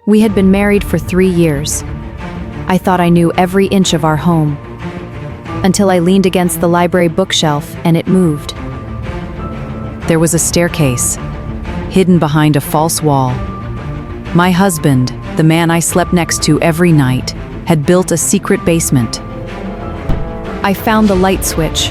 We had been married for 3 years. I thought I knew every inch of our home, until I leaned against the library bookshelf and it moved. There was a staircase, hidden behind a false wall. My husband, the man I slept next to every night, had built a secret basement. I found the light switch.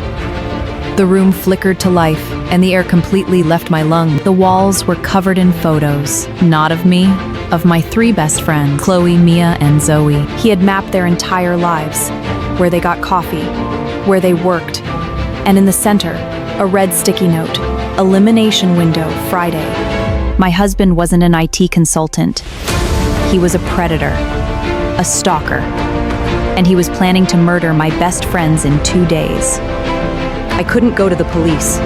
The room flickered to life, and the air completely left my lungs. The walls were covered in photos, not of me, of my 3 best friends, Chloe, Mia, and Zoe. He had mapped their entire lives, where they got coffee, where they worked, and in the center, a red sticky note, elimination window, Friday. My husband wasn't an IT consultant. He was a predator, a stalker, and he was planning to murder my best friends in 2 days. I couldn't go to the police.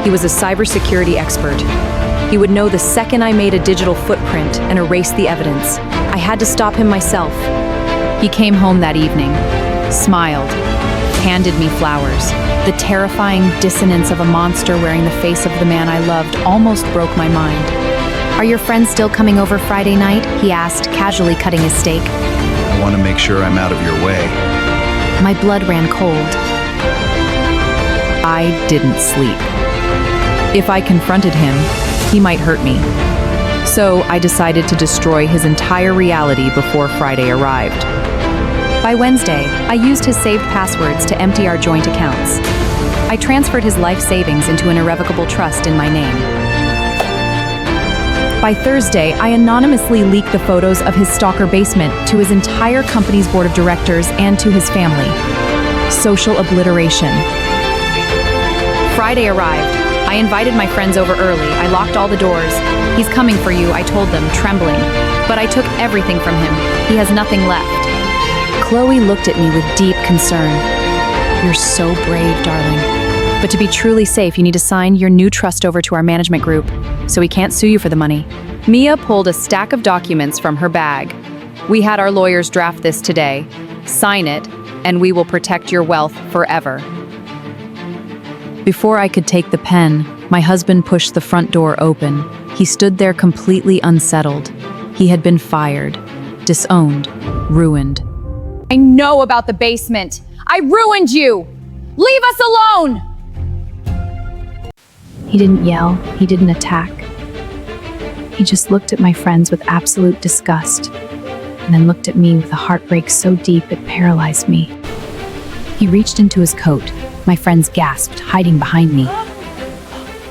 He was a cybersecurity expert. He would know the second I made a digital footprint and erased the evidence. I had to stop him myself. He came home that evening, smiled, handed me flowers. The terrifying dissonance of a monster wearing the face of the man I loved almost broke my mind. "Are your friends still coming over Friday night?" he asked, casually cutting his steak. I want to make sure I'm out of your way. My blood ran cold. I didn't sleep. If I confronted him, he might hurt me. So I decided to destroy his entire reality before Friday arrived. By Wednesday, I used his saved passwords to empty our joint accounts. I transferred his life savings into an irrevocable trust in my name. By Thursday, I anonymously leaked the photos of his stalker basement to his entire company's board of directors and to his family. Social obliteration. Friday arrived. I invited my friends over early. I locked all the doors. "He's coming for you," I told them, trembling. But I took everything from him. He has nothing left. Chloe looked at me with deep concern. "You're so brave, darling. But to be truly safe, you need to sign your new trust over to our management group, so we can't sue you for the money." Mia pulled a stack of documents from her bag. "We had our lawyers draft this today. Sign it, and we will protect your wealth forever." Before I could take the pen, my husband pushed the front door open. He stood there completely unsettled. He had been fired, disowned, ruined. "I know about the basement. I ruined you. Leave us alone!" He didn't yell, he didn't attack. He just looked at my friends with absolute disgust, and then looked at me with a heartbreak so deep it paralyzed me. He reached into his coat. My friends gasped, hiding behind me.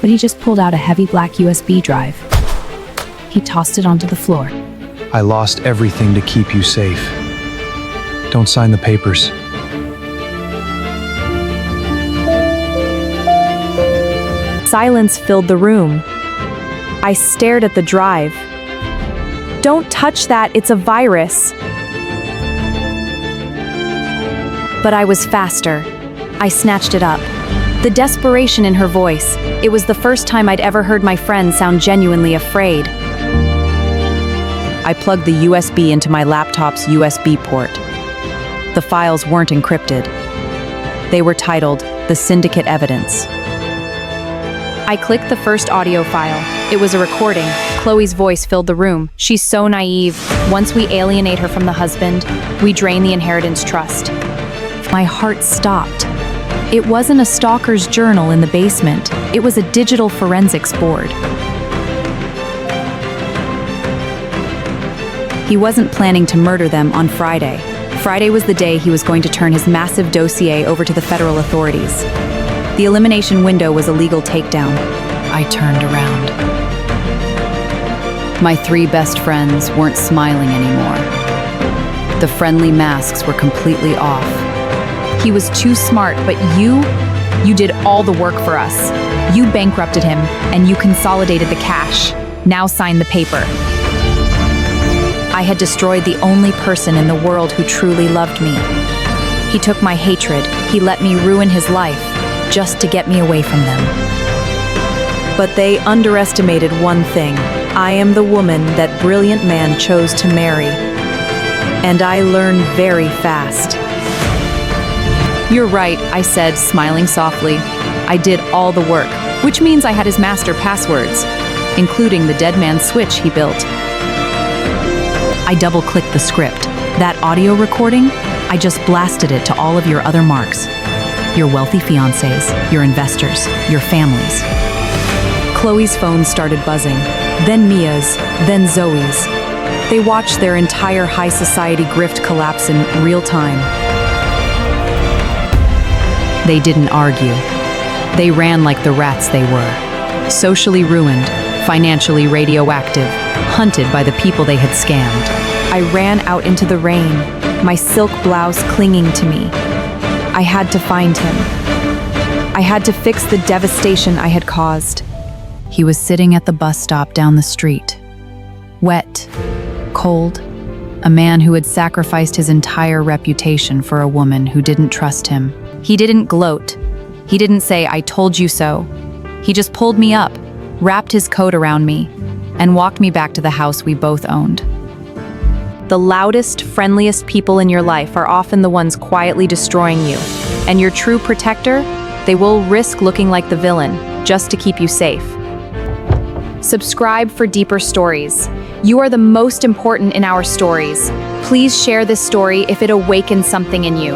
But he just pulled out a heavy black USB drive. He tossed it onto the floor. I lost everything to keep you safe. Don't sign the papers. Silence filled the room. I stared at the drive. "Don't touch that, it's a virus." But I was faster. I snatched it up. The desperation in her voice. It was the first time I'd ever heard my friend sound genuinely afraid. I plugged the USB into my laptop's USB port. The files weren't encrypted. They were titled "The Syndicate Evidence." I clicked the first audio file. It was a recording. Chloe's voice filled the room. "She's so naive. Once we alienate her from the husband, we drain the inheritance trust." My heart stopped. It wasn't a stalker's journal in the basement. It was a digital forensics board. He wasn't planning to murder them on Friday. Friday was the day he was going to turn his massive dossier over to the federal authorities. The elimination window was a legal takedown. I turned around. My 3 best friends weren't smiling anymore. The friendly masks were completely off. "He was too smart, but you did all the work for us. You bankrupted him, and you consolidated the cash. Now sign the paper." I had destroyed the only person in the world who truly loved me. He took my hatred. He let me ruin his life, just to get me away from them. But they underestimated one thing. I am the woman that brilliant man chose to marry. And I learned very fast. "You're right," I said, smiling softly. "I did all the work, which means I had his master passwords, including the dead man's switch he built." I double-clicked the script. That audio recording, I just blasted it to all of your other marks. Your wealthy fiancés, your investors, your families. Chloe's phone started buzzing, then Mia's, then Zoe's. They watched their entire high society grift collapse in real time. They didn't argue. They ran like the rats they were. Socially ruined, financially radioactive, hunted by the people they had scammed. I ran out into the rain, my silk blouse clinging to me. I had to find him. I had to fix the devastation I had caused. He was sitting at the bus stop down the street. Wet, cold, a man who had sacrificed his entire reputation for a woman who didn't trust him. He didn't gloat. He didn't say, "I told you so." He just pulled me up, wrapped his coat around me, and walked me back to the house we both owned. The loudest, friendliest people in your life are often the ones quietly destroying you. And your true protector, they will risk looking like the villain just to keep you safe. Subscribe for deeper stories. You are the most important in our stories. Please share this story if it awakens something in you.